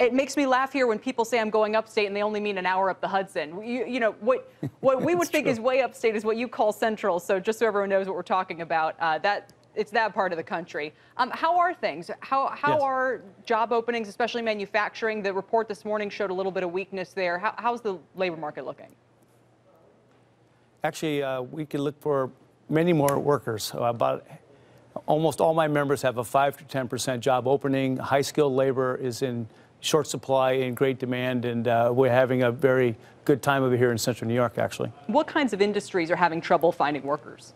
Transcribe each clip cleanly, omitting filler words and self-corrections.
It makes me laugh here when people say I'm going upstate and they only mean an hour up the Hudson. You know, what we would think is way upstate is what you call central. So just so everyone knows what we're talking about, it's that part of the country. How are things? How are job openings, especially manufacturing? The report this morning showed a little bit of weakness there. How's the labor market looking? Actually, we could look for many more workers. Almost all my members have a 5 to 10% job opening. High-skilled labor is in short supply and great demand, and we're having a very good time over here in central New York, actually. What kinds of industries are having trouble finding workers?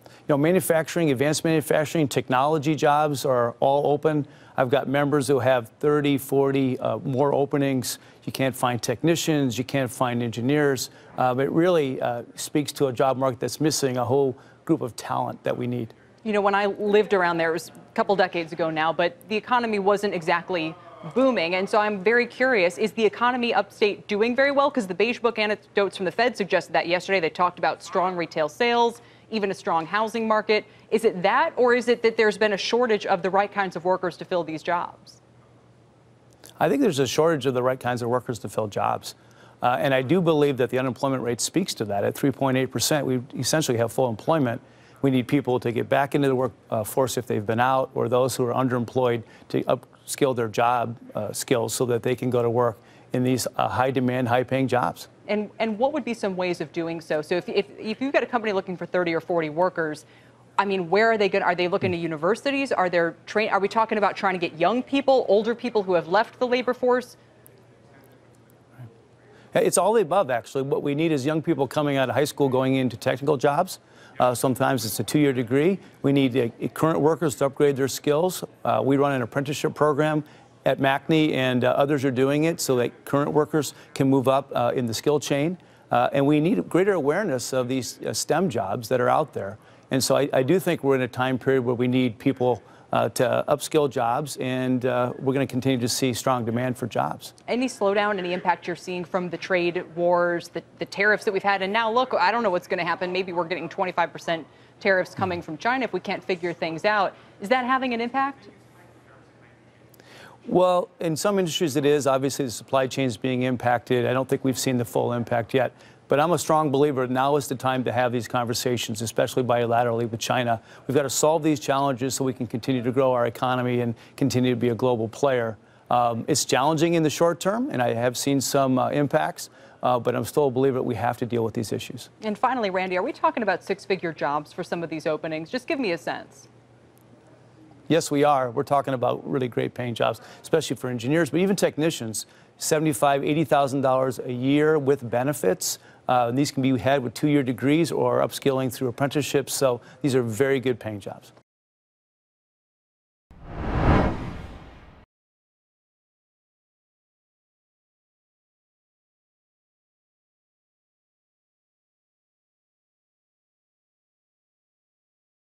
You know, manufacturing, advanced manufacturing, technology jobs are all open. I've got members who have 30, 40 more openings. You can't find technicians, you can't find engineers. It really speaks to a job market that's missing a whole group of talent that we need. You know, when I lived around there, it was a couple decades ago now, but the economy wasn't exactly booming. And so I'm very curious, is the economy upstate doing very well? Because the Beige Book anecdotes from the Fed suggested that yesterday. They talked about strong retail sales, even a strong housing market. Is it that, or is it that there's been a shortage of the right kinds of workers to fill these jobs? I think there's a shortage of the right kinds of workers to fill jobs. And I do believe that the unemployment rate speaks to that. At 3.8%, we essentially have full employment. We need people to get back into the workforce if they've been out, or those who are underemployed to upskill their job skills so that they can go to work in these high-demand, high-paying jobs. And what would be some ways of doing so? So if you've got a company looking for 30 or 40 workers, I mean, where are they going? Are they looking to universities? Are we talking about trying to get young people, older people who have left the labor force? It's all the above, actually. What we need is young people coming out of high school going into technical jobs. Sometimes it's a 2-year degree. We need current workers to upgrade their skills. We run an apprenticeship program at MACNY, and others are doing it so that current workers can move up in the skill chain. And we need greater awareness of these STEM jobs that are out there. And so I do think we're in a time period where we need people to upskill jobs, and we're going to continue to see strong demand for jobs. Any slowdown, any impact you're seeing from the trade wars, the tariffs that we've had? And now, look, I don't know what's going to happen. Maybe we're getting 25% tariffs coming from China if we can't figure things out. Is that having an impact? Well, in some industries it is. Obviously, the supply chain is being impacted. I don't think we've seen the full impact yet. But I'm a strong believer now is the time to have these conversations, especially bilaterally with China. We've got to solve these challenges so we can continue to grow our economy and continue to be a global player. It's challenging in the short term, and I have seen some impacts, but I'm still a believer that we have to deal with these issues. And finally, Randy, are we talking about 6-figure jobs for some of these openings? Just give me a sense. Yes, we are. We're talking about really great paying jobs, especially for engineers, but even technicians, $75,000, $80,000 a year with benefits. These can be had with 2-year degrees or upskilling through apprenticeships. So these are very good paying jobs.